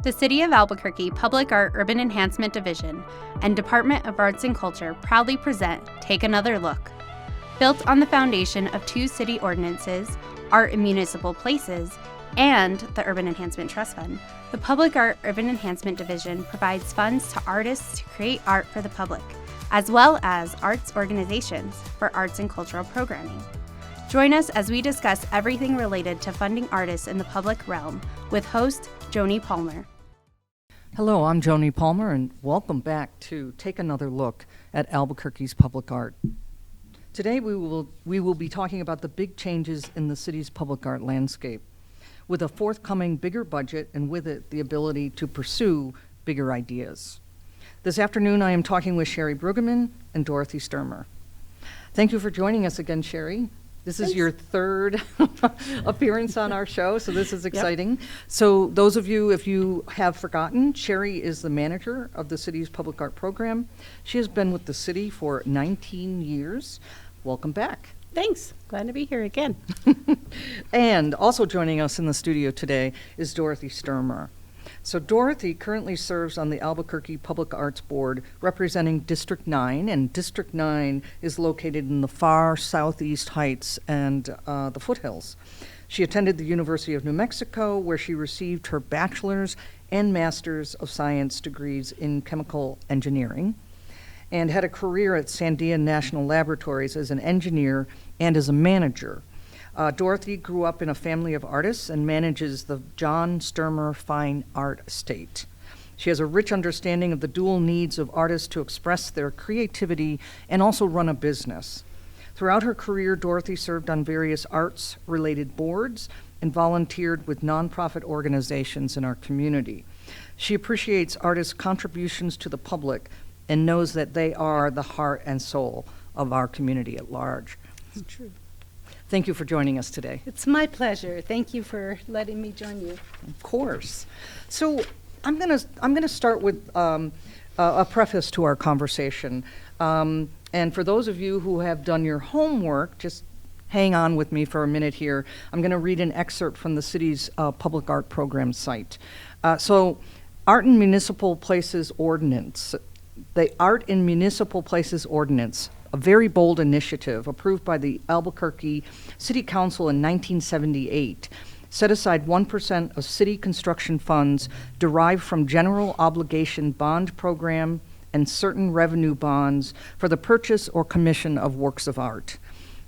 The City of Albuquerque Public Art Urban Enhancement Division and Department of Arts and Culture proudly present Take Another Look. Built on the foundation of two city ordinances, Art in Municipal Places, and the Urban Enhancement Trust Fund, the Public Art Urban Enhancement Division provides funds to artists to create art for the public, as well as arts organizations for arts and cultural programming. Join us as we discuss everything related to funding artists in the public realm with host Joni Palmer. Hello, I'm Joni Palmer, and welcome back to Take Another Look at Albuquerque's public art. Today we will be talking about the big changes in the city's public art landscape, with a forthcoming bigger budget and with it the ability to pursue bigger ideas. This afternoon I am talking with Sherri Brueggemann and Dorothy Stermer. Thank you for joining us again, Sherri. This is your third appearance on our show, so this is exciting. Yep. So those of you, if you have forgotten, Sherri is the manager of the city's public art program. She has been with the city for 19 years. Welcome back. Thanks. Glad to be here again. And also joining us in the studio today is Dorothy Stermer. So Dorothy currently serves on the Albuquerque Public Arts Board representing District 9, and District 9 is located in the far southeast heights and the foothills. She attended the University of New Mexico, where she received her bachelor's and master's of science degrees in chemical engineering, and had a career at Sandia National Laboratories as an engineer and as a manager. Dorothy grew up in a family of artists and manages the John Stermer Fine Art Estate. She has a rich understanding of the dual needs of artists to express their creativity and also run a business. Throughout her career, Dorothy served on various arts-related boards and volunteered with nonprofit organizations in our community. She appreciates artists' contributions to the public and knows that they are the heart and soul of our community at large. It's true. Thank you for joining us today. It's my pleasure. Thank you for letting me join you. Of course. So I'm gonna start with a preface to our conversation. And for those of you who have done your homework, just hang on with me for a minute here. I'm gonna read an excerpt from the city's public art program site. So Art in Municipal Places Ordinance. The Art in Municipal Places Ordinance, a very bold initiative approved by the Albuquerque City Council in 1978, set aside 1% of city construction funds derived from general obligation bond program and certain revenue bonds for the purchase or commission of works of art.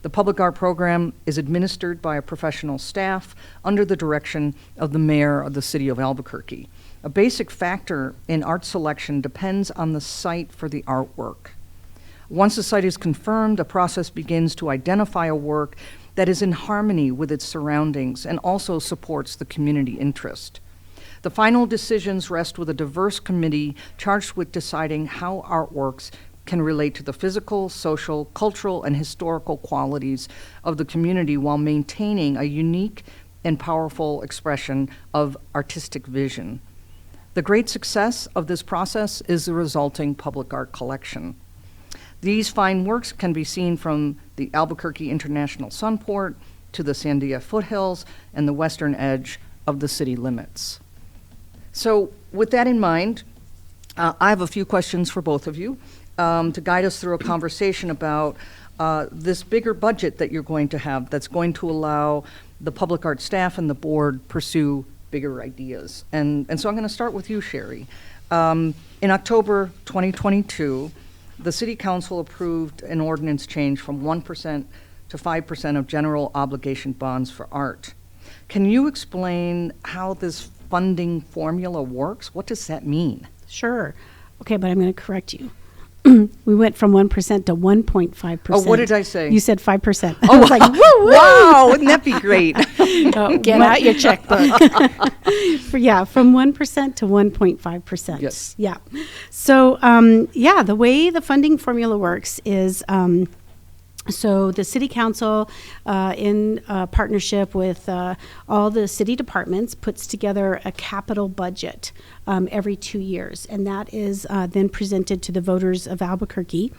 The public art program is administered by a professional staff under the direction of the mayor of the city of Albuquerque. A basic factor in art selection depends on the site for the artwork. Once the site is confirmed, a process begins to identify a work that is in harmony with its surroundings and also supports the community interest. The final decisions rest with a diverse committee charged with deciding how artworks can relate to the physical, social, cultural, and historical qualities of the community while maintaining a unique and powerful expression of artistic vision. The great success of this process is the resulting public art collection. These fine works can be seen from the Albuquerque International Sunport to the Sandia foothills and the western edge of the city limits. So with that in mind, I have a few questions for both of you to guide us through a conversation about this bigger budget that you're going to have that's going to allow the public art staff and the board pursue bigger ideas. And so I'm going to start with you, Sherri. In October 2022, the City Council approved an ordinance change from 1% to 5% of general obligation bonds for art. Can you explain how this funding formula works? What does that mean? Sure. Okay, but I'm going to correct you. We went from 1% to 1.5%. Oh, what did I say? You said 5%. Oh, I was like, woo, woo. Wow, wouldn't that be great? Get out your checkbook. From 1% to 1.5%. Yes. Yeah. So, the way the funding formula works is so the City Council, in partnership with all the city departments, puts together a capital budget every 2 years, and that is then presented to the voters of Albuquerque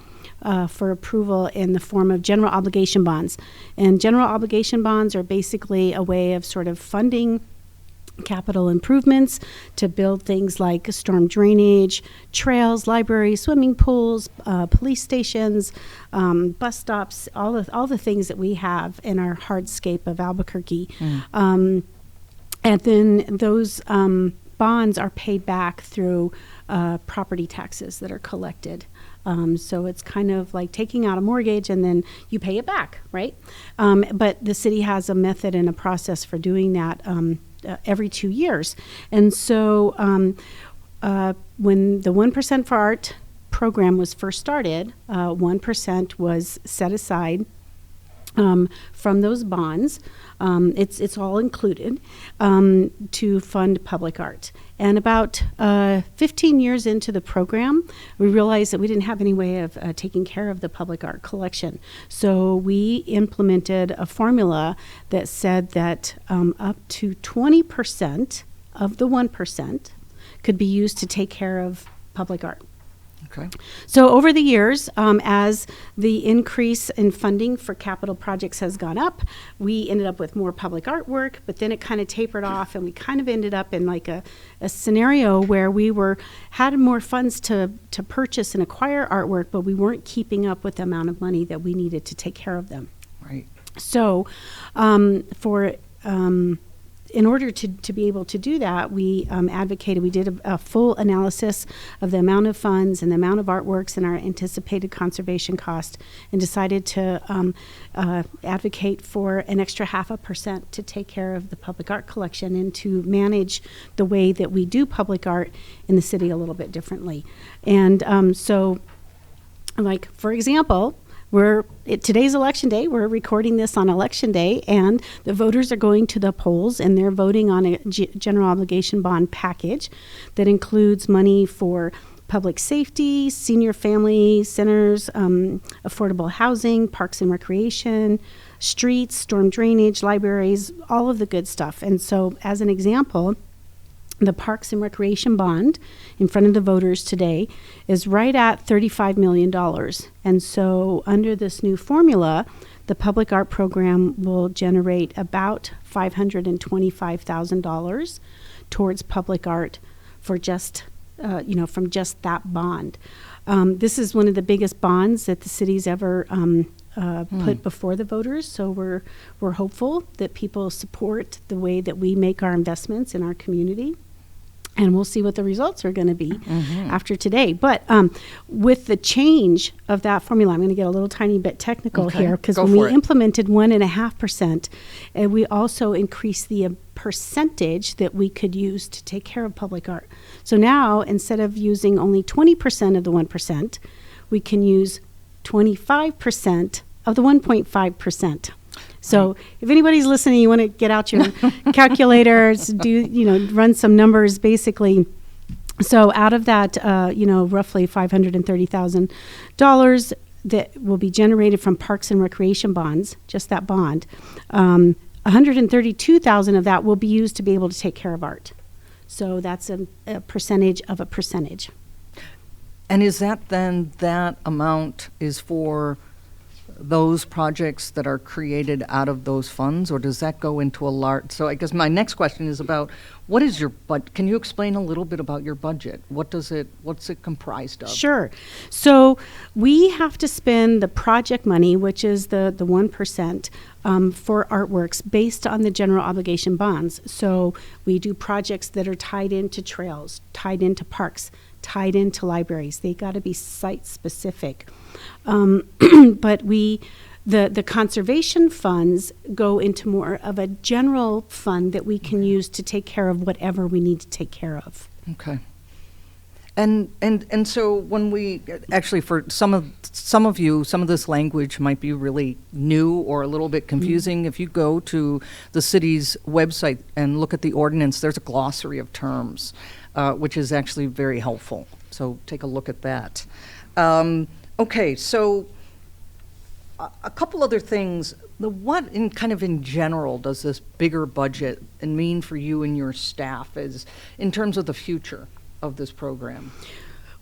for approval in the form of general obligation bonds. And general obligation bonds are basically a way of sort of funding capital improvements to build things like storm drainage, trails, libraries, swimming pools, police stations, bus stops, all the things that we have in our hardscape of Albuquerque. And then those bonds are paid back through property taxes that are collected. So it's kind of like taking out a mortgage and then you pay it back, right? But the city has a method and a process for doing that every 2 years. And so when the 1% for Art program was first started, 1% was set aside from those bonds. It's all included to fund public art. And about 15 years into the program, we realized that we didn't have any way of taking care of the public art collection. So we implemented a formula that said that up to 20% of the 1% could be used to take care of public art. Okay. So over the years, as the increase in funding for capital projects has gone up, we ended up with more public artwork, but then it kind of tapered off, and we kind of ended up in like a scenario where we had more funds to purchase and acquire artwork, but we weren't keeping up with the amount of money that we needed to take care of them. Right. So in order to be able to do that, we advocated, we did a full analysis of the amount of funds and the amount of artworks and our anticipated conservation cost, and decided to advocate for an extra 0.5% to take care of the public art collection and to manage the way that we do public art in the city a little bit differently. And so, like, for example, today's election day. We're recording this on election day, and the voters are going to the polls, and they're voting on a general obligation bond package that includes money for public safety, senior family centers, affordable housing, parks and recreation, streets, storm drainage, libraries, all of the good stuff. And so, as an example, the Parks and Recreation Bond in front of the voters today is right at $35 million. And so under this new formula, the public art program will generate about $525,000 towards public art for just, from just that bond. This is one of the biggest bonds that the city's ever put before the voters. So we're hopeful that people support the way that we make our investments in our community. And we'll see what the results are going to be after today. But with the change of that formula, I'm going to get a little tiny bit technical here, because when we implemented 1.5%, we also increased the percentage that we could use to take care of public art. So now, instead of using only 20% of the 1%, we can use 25% of the 1.5%. So if anybody's listening, you want to get out your calculators, run some numbers, basically. So out of that, roughly $530,000 that will be generated from Parks and Recreation bonds, just that bond, 132,000 of that will be used to be able to take care of art. So that's a percentage of a percentage. And is that then, that amount is for those projects that are created out of those funds, or does that go into a large? So I guess my next question is about, what is your budget? Can you explain a little bit about your budget? What's it comprised of? Sure. So we have to spend the project money, which is the 1%, for artworks based on the general obligation bonds. So we do projects that are tied into trails, tied into parks, tied into libraries. They got to be site specific. But the conservation funds go into more of a general fund that we can use to take care of whatever we need to take care of. Okay. And so when we actually, for some of you, some of this language might be really new or a little bit confusing. If you go to the city's website and look at the ordinance, there's a glossary of terms, which is actually very helpful. So take a look at that. Okay, so a couple other things. What in general does this bigger budget mean for you and your staff in terms of the future of this program?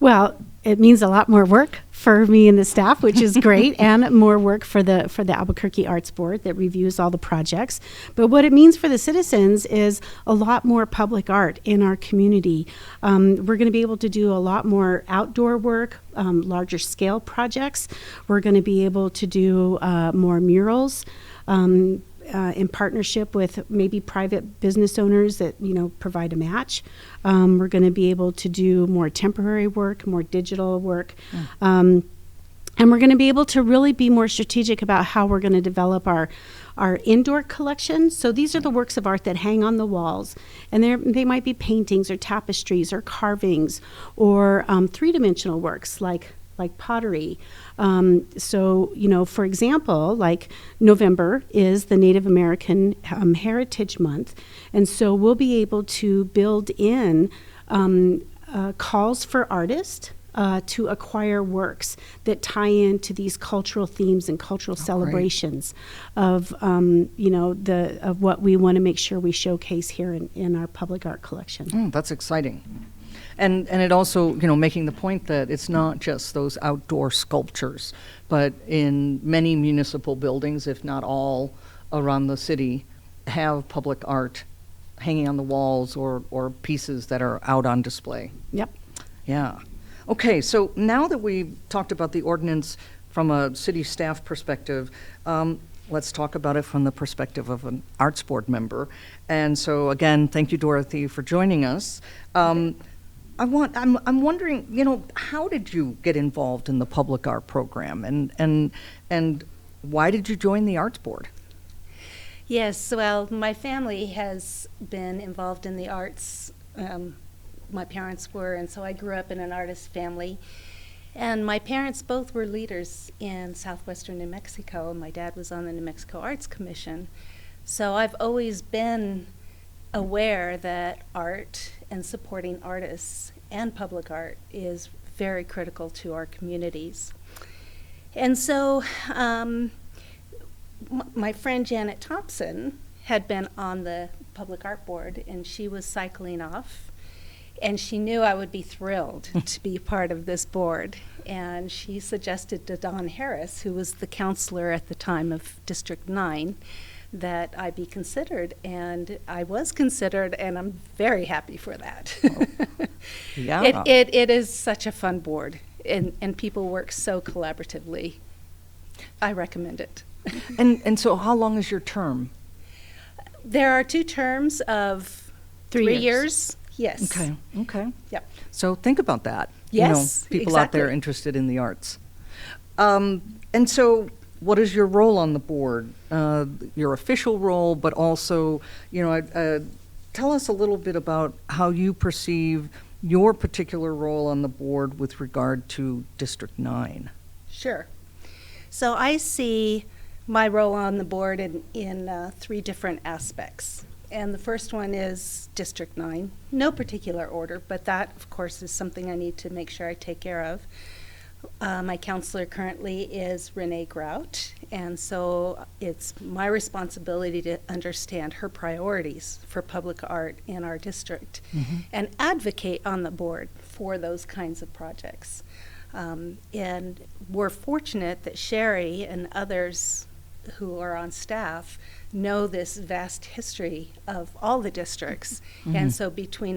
Well, it means a lot more work for me and the staff, which is great, and more work for the Albuquerque Arts Board that reviews all the projects. But what it means for the citizens is a lot more public art in our community. We're going to be able to do a lot more outdoor work, larger scale projects. We're going to be able to do more murals. In partnership with maybe private business owners that, provide a match. We're going to be able to do more temporary work, more digital work. And we're going to be able to really be more strategic about how we're going to develop our indoor collection. So these are the works of art that hang on the walls. And they might be paintings or tapestries or carvings or three-dimensional works like pottery. So, for example, like November is the Native American Heritage Month. And so we'll be able to build in calls for artists to acquire works that tie into these cultural themes and cultural celebrations of, of what we want to make sure we showcase here in our public art collection. That's exciting. And it also, making the point that it's not just those outdoor sculptures, but in many municipal buildings, if not all around the city, have public art hanging on the walls or pieces that are out on display. Yep. Yeah. Okay, so now that we've talked about the ordinance from a city staff perspective, let's talk about it from the perspective of an Arts Board member. And so again, thank you, Dorothy, for joining us. I'm wondering, how did you get involved in the public art program, and why did you join the Arts Board? Yes, well, my family has been involved in the arts. My parents were, and so I grew up in an artist family. And my parents both were leaders in southwestern New Mexico. My dad was on the New Mexico Arts Commission. So I've always been aware that art and supporting artists and public art is very critical to our communities. And so my friend Janet Thompson had been on the Public Art Board, and she was cycling off, and she knew I would be thrilled to be part of this board. And she suggested to Don Harris, who was the counselor at the time of District 9, that I be considered, and I was considered, and I'm very happy for that. Yeah. It is such a fun board, and people work so collaboratively. I recommend it. And so how long is your term? There are 2 terms of 3 years. Yes. Okay. Yep. So think about that. Yes, people out there exactly. interested in the arts. And so what is your role on the board? Your official role, but also, tell us a little bit about how you perceive your particular role on the board with regard to District 9. Sure. So I see my role on the board in 3 different aspects. And the first one is District 9. No particular order, but that, of course, is something I need to make sure I take care of. My counselor currently is Renee Grout, and so it's my responsibility to understand her priorities for public art in our district and advocate on the board for those kinds of projects. And we're fortunate that Sherri and others who are on staff know this vast history of all the districts. And so between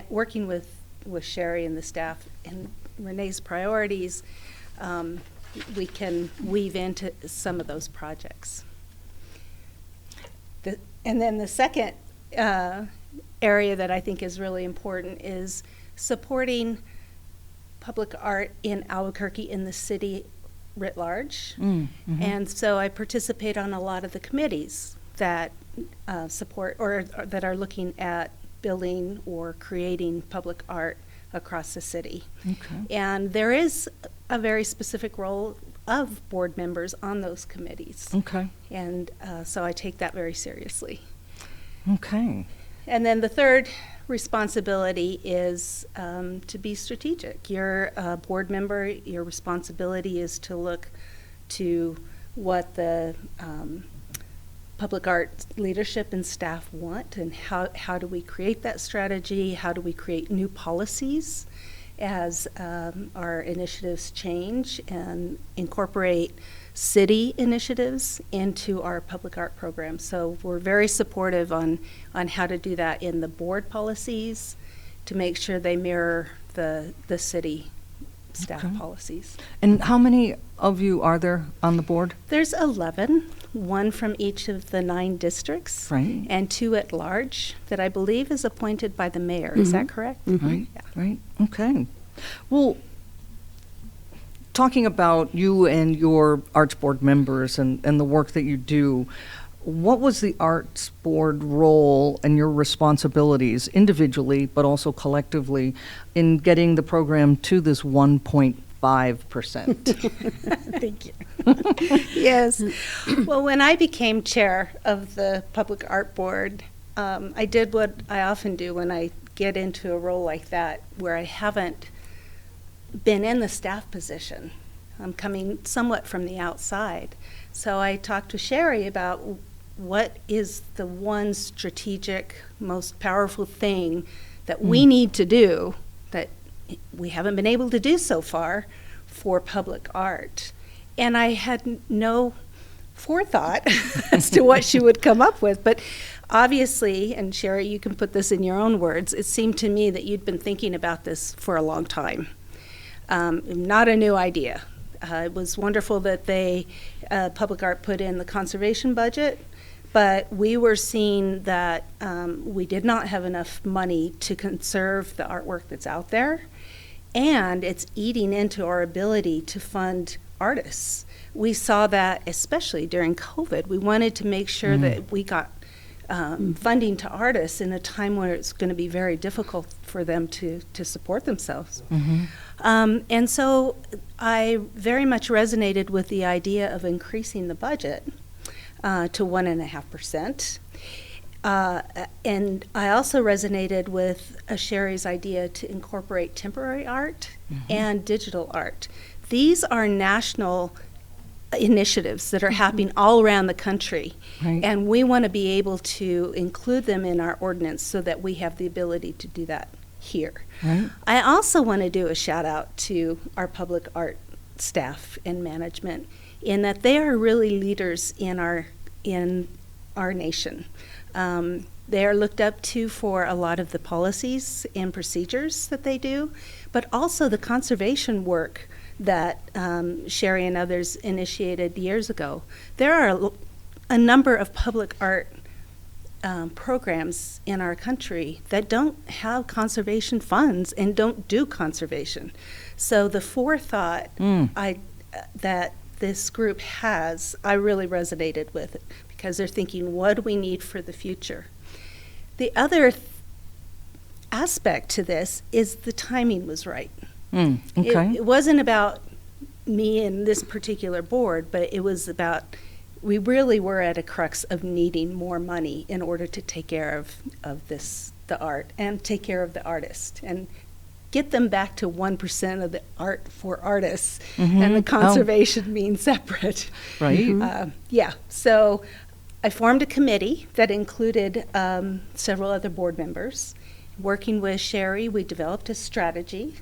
working with Sherri and the staff and Renee's priorities, we can weave into some of those projects. And then the second area that I think is really important is supporting public art in Albuquerque, in the city writ large. And so I participate on a lot of the committees that support or that are looking at building or creating public art across the city. And there is a very specific role of board members on those committees. And so I take that very seriously. And then the third responsibility is to be strategic. You're a board member, your responsibility is to look to what the public art leadership and staff want, and how do we create that strategy, how do we create new policies, as our initiatives change and incorporate city initiatives into our public art program. So we're very supportive on how to do that in the board policies to make sure they mirror the city staff policies. And how many of you are there on the board? There's 11, one from each of the 9 districts, Right. and 2 at large that I believe is appointed by the mayor. Is that correct? Right, Yeah. right, okay. Well, talking about you and your Arts Board members and the work that you do, what was the Arts Board role and your responsibilities individually, but also collectively, in getting the program to this 1.5%? Thank you. Yes. Well, when I became chair of the Public Art Board, I did what I often do when I get into a role like that, where I haven't been in the staff position. I'm coming somewhat from the outside. So I talked to Sherri about what is the one strategic, most powerful thing that we need to do that we haven't been able to do so far for public art. And I had no forethought as to what she would come up with. But obviously, and Sherri, you can put this in your own words, it seemed to me that you'd been thinking about this for a long time. Not a new idea. It was wonderful that Public Art put in the conservation budget, but we were seeing that we did not have enough money to conserve the artwork that's out there, and it's eating into our ability to fund artists. We saw that especially during COVID. We wanted to make sure that we got funding to artists in a time where it's going to be very difficult for them to support themselves. And so I very much resonated with the idea of increasing the budget to 1.5%. And I also resonated with Sherri's idea to incorporate temporary art and digital art. These are national initiatives that are happening all around the country. Right. And we want to be able to include them in our ordinance so that we have the ability to do that here. Right. I also want to do a shout out to our public art staff and management in that they are really leaders in our nation. They are looked up to for a lot of the policies and procedures that they do, but also the conservation work that Sherri and others initiated years ago. There are a number of public art programs in our country that don't have conservation funds and don't do conservation. So the forethought that this group has, I really resonated with it because they're thinking, what do we need for the future? The other aspect to this is the timing was right. Okay. It wasn't about me and this particular board, but it was about, we really were at a crux of needing more money in order to take care of the art and take care of the artist and get them back to 1% of the art for artists, and the conservation means separate. Right. So I formed a committee that included several other board members. Working with Sherri, we developed a strategy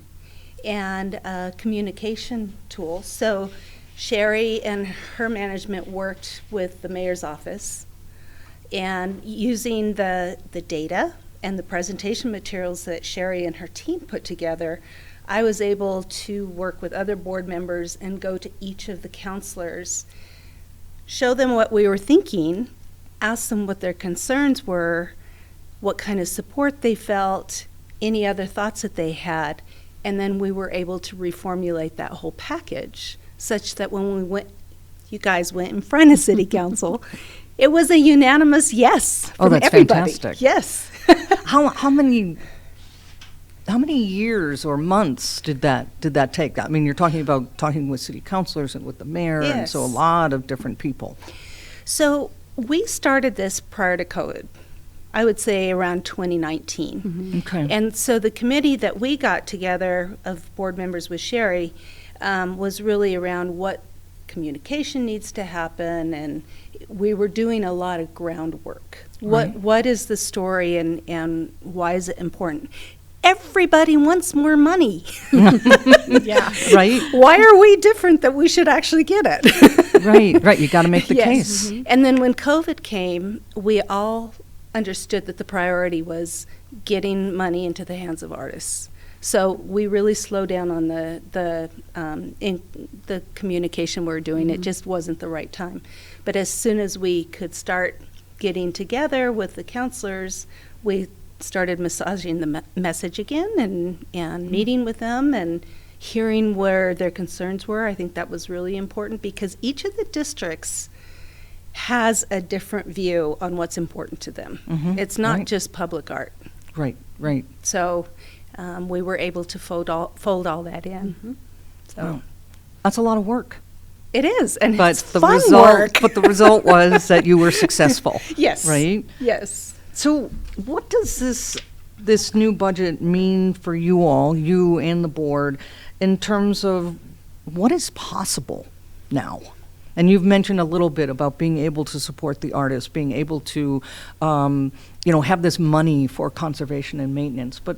and a communication tool. So Sherri and her management worked with the mayor's office, and using the data and the presentation materials that Sherri and her team put together, I was able to work with other board members and go to each of the counselors, show them what we were thinking, ask them what their concerns were, what kind of support they felt, any other thoughts that they had, and then we were able to reformulate that whole package such that when you guys went in front of City Council, it was a unanimous yes from everybody. Fantastic. Yes. How many years or months did that take? I mean, you're talking with city councilors and with the mayor, and so a lot of different people. So we started this prior to COVID. I would say around 2019. Okay. And so the committee that we got together of board members with Sherri was really around what communication needs to happen, and we were doing a lot of groundwork. Right. What is the story and why is it important? everybody wants more money. Yeah. Right? Why are we different that we should actually get it? Right. You got to make the Yes. case. And then when COVID came, we all understood that the priority was getting money into the hands of artists. So we really slowed down on the communication we were doing. It just wasn't the right time. But as soon as we could start getting together with the counselors, we started massaging the message again and meeting with them and hearing where their concerns were. I think that was really important because each of the districts has a different view on what's important to them. It's not just public art. Right. So we were able to fold all that in. So Wow. That's a lot of work. it is, and But it's the fun result work. but the result was that you were successful. Yes. Right? Yes. So what does this new budget mean for you all, you and the board, in terms of what is possible now? And you've mentioned a little bit about being able to support the artists, being able to, have this money for conservation and maintenance. But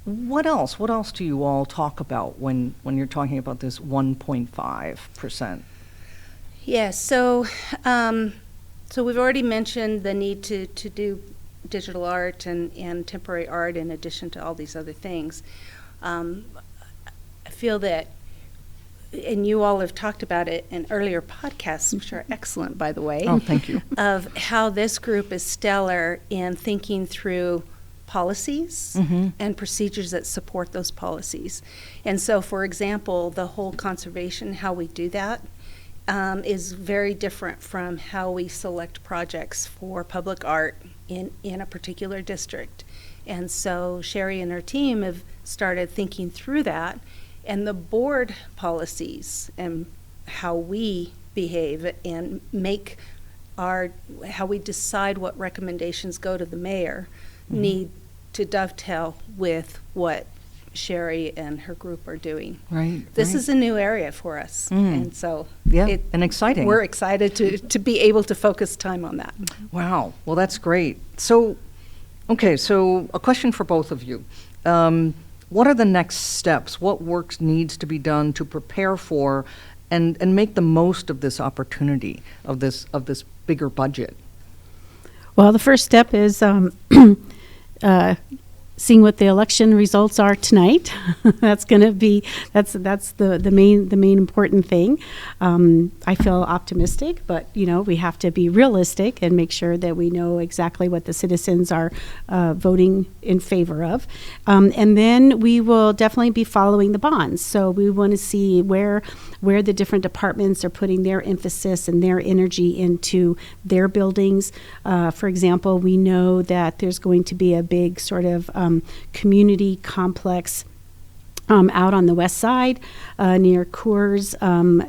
what else? What else do you all talk about when you're talking about this 1.5%? Yes. So we've already mentioned the need to do digital art and temporary art in addition to all these other things. I feel that, and you all have talked about it in earlier podcasts, which are excellent, by the way. Oh, thank you. Of how this group is stellar in thinking through policies and procedures that support those policies. And so, for example, the whole conservation, how we do that, is very different from how we select projects for public art in a particular district. And so Sherri and her team have started thinking through that, and the board policies and how we behave and make how we decide what recommendations go to the mayor need to dovetail with what Sherri and her group are doing. Right. This is a new area for us, and so and exciting. we're excited to be able to focus time on that. Wow. Well, that's great. So a question for both of you. What are the next steps? What work needs to be done to prepare for and make the most of this opportunity of this bigger budget? Well, the first step is seeing what the election results are tonight. That's going to be that's the main important thing. I feel optimistic, but we have to be realistic and make sure that we know exactly what the citizens are voting in favor of. And then we will definitely be following the bonds. So we want to see where the different departments are putting their emphasis and their energy into their buildings. For example, we know that there's going to be a big sort of community complex out on the west side near Coors,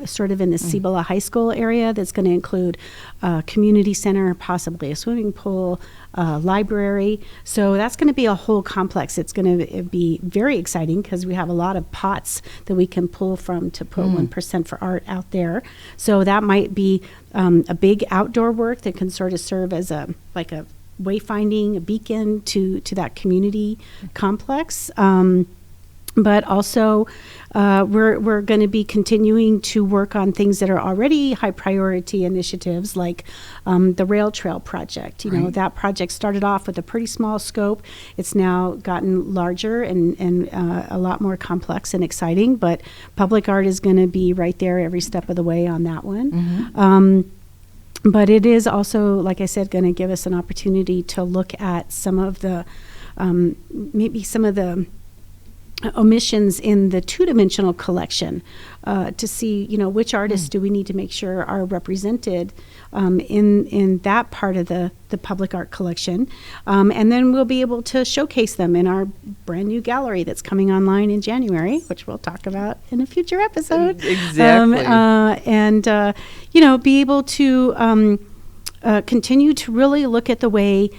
sort of in the Cibola High School area, that's going to include a community center, possibly a swimming pool, library. So that's going to be a whole complex. It's going to be very exciting because we have a lot of pots that we can pull from to put 1% for art out there. So that might be a big outdoor work that can sort of serve as a wayfinding, a beacon to that community complex. But also, we're going to be continuing to work on things that are already high priority initiatives, like the rail trail project. That project started off with a pretty small scope. It's now gotten larger and a lot more complex and exciting. But public art is going to be right there every step of the way on that one. But it is also, like I said, going to give us an opportunity to look at some of the maybe some of the omissions in the two-dimensional collection to see, which artists do we need to make sure are represented in that part of the public art collection. And then we'll be able to showcase them in our brand new gallery that's coming online in January, which we'll talk about in a future episode. Exactly. Be able to continue to really look at the way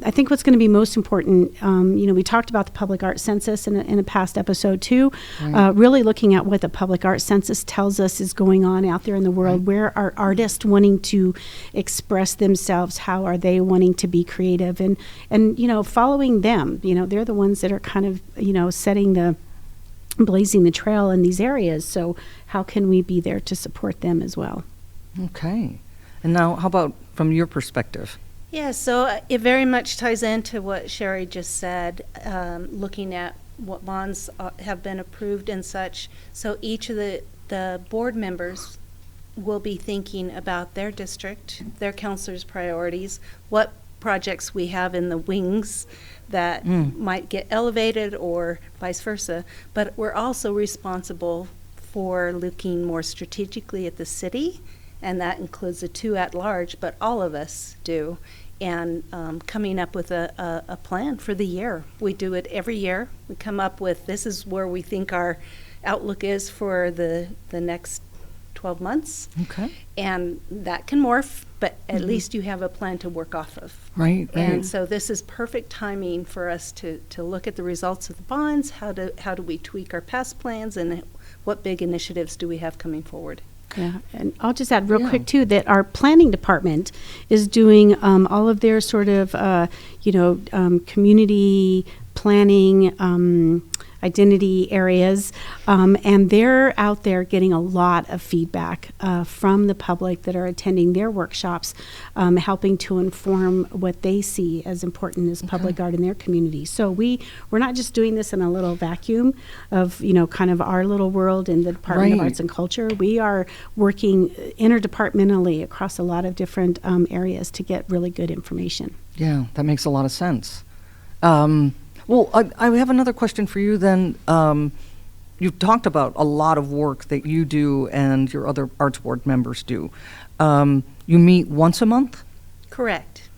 I think what's going to be most important, we talked about the public art census in a past episode too, really looking at what the public art census tells us is going on out there in the world. Where are artists wanting to express themselves? How are they wanting to be creative? And following them. They're the ones that are kind of, blazing the trail in these areas. So how can we be there to support them as well? Okay. And now, how about from your perspective? Yeah, so it very much ties into what Sherri just said, looking at what bonds have been approved and such. So each of the board members will be thinking about their district, their counselor's priorities, what projects we have in the wings that might get elevated or vice versa. But we're also responsible for looking more strategically at the city, and that includes the two at large, but all of us do, and coming up with a plan for the year. We do it every year. We come up with, this is where we think our outlook is for the next 12 months. Okay. And that can morph, but at least you have a plan to work off of. Right. And so this is perfect timing for us to look at the results of the bonds, how do we tweak our past plans, and what big initiatives do we have coming forward. Yeah, and I'll just add real quick too that our planning department is doing all of their sort of community planning identity areas, and they're out there getting a lot of feedback from the public that are attending their workshops, helping to inform what they see as important as public art in their community. So we're not just doing this in a little vacuum of kind of our little world in the Department of Arts and Culture. We are working interdepartmentally across a lot of different areas to get really good information. Yeah, that makes a lot of sense. Well, I have another question for you then. You've talked about a lot of work that you do and your other Arts Board members do. You meet once a month? Correct.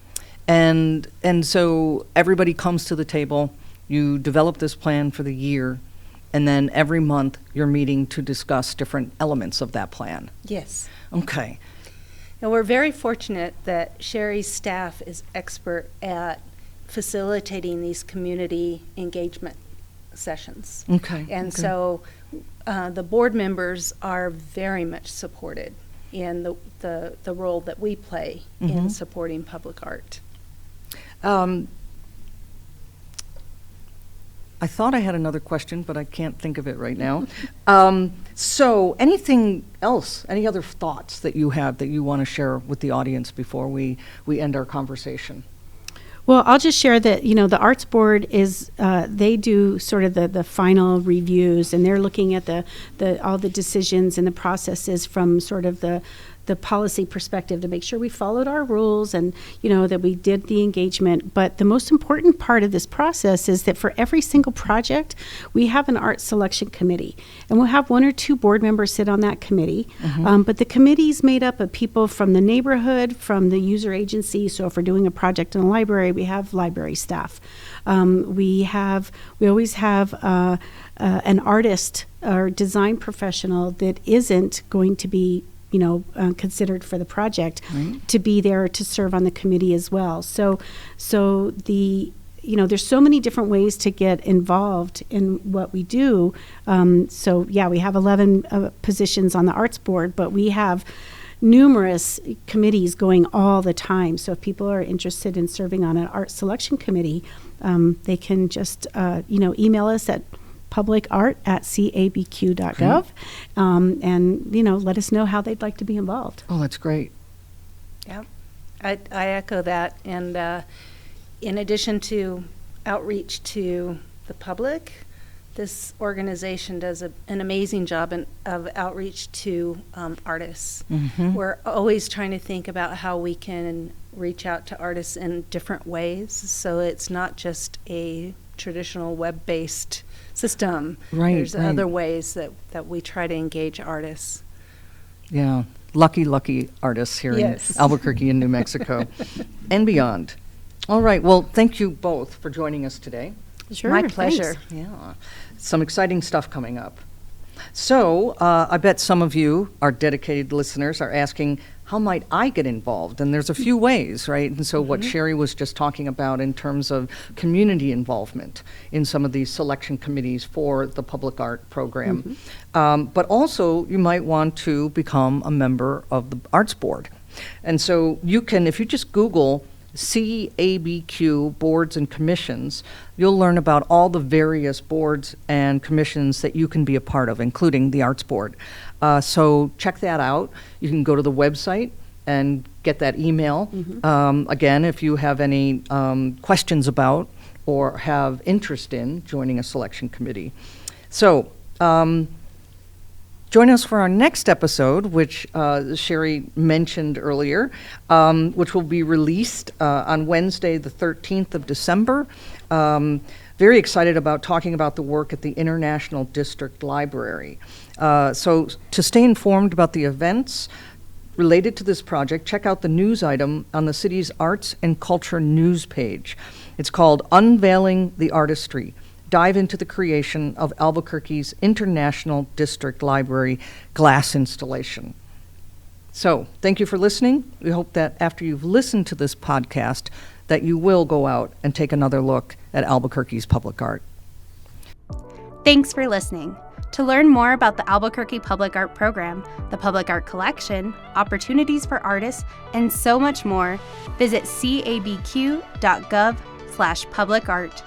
And so everybody comes to the table, you develop this plan for the year, and then every month you're meeting to discuss different elements of that plan. Yes. Okay. And we're very fortunate that Sherri's staff is expert at facilitating these community engagement sessions. Okay. And so the board members are very much supported in the role that we play in supporting public art. I thought I had another question, but I can't think of it right now. So anything else, any other thoughts that you have that you want to share with the audience before we end our conversation? Well, I'll just share that, the Arts Board is, they do sort of the final reviews, and they're looking at all the decisions and the processes from sort of the policy perspective to make sure we followed our rules and, that we did the engagement. But the most important part of this process is that for every single project, we have an art selection committee. And we'll have one or two board members sit on that committee. But the committee's made up of people from the neighborhood, from the user agency. So if we're doing a project in a library, we have library staff. We always have an artist or design professional that isn't going to be considered for the project to be there to serve on the committee as well. So there's so many different ways to get involved in what we do. We have 11 positions on the Arts Board, but we have numerous committees going all the time. So if people are interested in serving on an art selection committee, they can just email us at publicart@cabq.gov, and let us know how they'd like to be involved. Oh, that's great. Yeah, I echo that. And in addition to outreach to the public, this organization does an amazing job of outreach to artists. We're always trying to think about how we can reach out to artists in different ways, so it's not just a traditional web-based system. There's other ways that we try to engage artists. Yeah, lucky artists here in Albuquerque and New Mexico and beyond. All right, well, thank you both for joining us today. Sure, my pleasure. Thanks. Yeah, some exciting stuff coming up. So I bet some of you, our dedicated listeners, are asking, how might I get involved? And there's a few ways, right? And so what Sherri was just talking about in terms of community involvement in some of these selection committees for the public art program. But also you might want to become a member of the Arts Board. And so you can, if you just Google CABQ boards and commissions, you'll learn about all the various boards and commissions that you can be a part of, including the Arts Board. So check that out. You can go to the website and get that email. Again, if you have any questions about or have interest in joining a selection committee. So join us for our next episode, which Sherri mentioned earlier, which will be released on Wednesday, the 13th of December. Very excited about talking about the work at the International District Library. So to stay informed about the events related to this project, check out the news item on the city's Arts and Culture news page. It's called Unveiling the Artistry. Dive into the creation of Albuquerque's International District Library glass installation. So, thank you for listening. We hope that after you've listened to this podcast, that you will go out and take another look at Albuquerque's public art. Thanks for listening. To learn more about the Albuquerque Public Art Program, the Public Art Collection, opportunities for artists, and so much more, visit cabq.gov/publicart.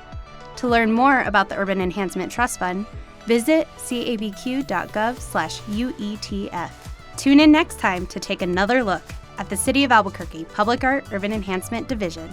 To learn more about the Urban Enhancement Trust Fund, visit cabq.gov/UETF. Tune in next time to take another look at the City of Albuquerque Public Art Urban Enhancement Division.